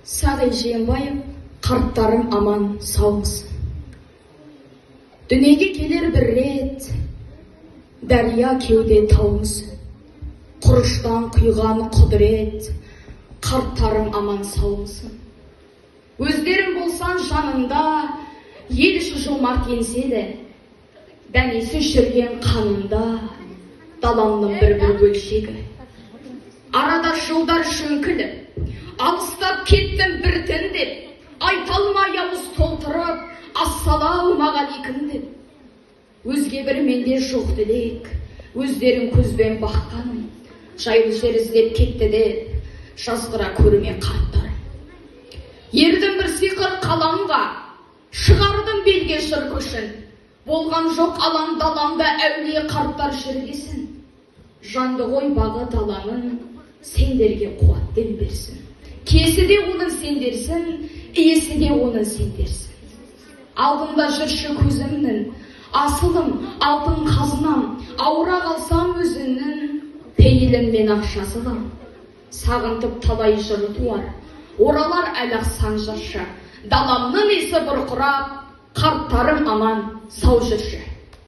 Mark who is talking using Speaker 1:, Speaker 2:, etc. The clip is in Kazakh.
Speaker 1: Сағи Жиенбаев, қарттарым аман саумысын. Дүниеге келер бір рет, дария кеуде тауымсын. Құрыштан құйған құдірет, қарттарым аман саумысын. Өздерің болсан жанында, ел іші жылмақ енседе, дәнесі жүрген қанында, даламның бір-бір бөлшегі. Арада жылдар шөңкіліп, алыстап кеттім бір түндеп, айталмай ауыз толтырып, ассалаумағалейкум деп. Өзге бір менде жоқ тілек, өздерін көзбен баққаным, жайлы жер іздеп кетті деп, жазғыра көрме қарттарым. Ердің бір сиқыр қаламға, шығардым белге жыр көшін, болған жоқ алам даламда әулие қарттар жүргесін. Жанды ғой бағы даланың, сендерге қуаттен берсін. Кесі де оның сендерсін, иесі де оның сендерсін. Алдымда жүрші көзімнің, асылым, алтын қазынам, ауыра қалсам өзіңнің, пейілін мен ақшасы бар. Сағынтып талай жыры туар, оралар әлі сан жыршы, даламның есі бұрқырап, қарттарым аман сау жүрші.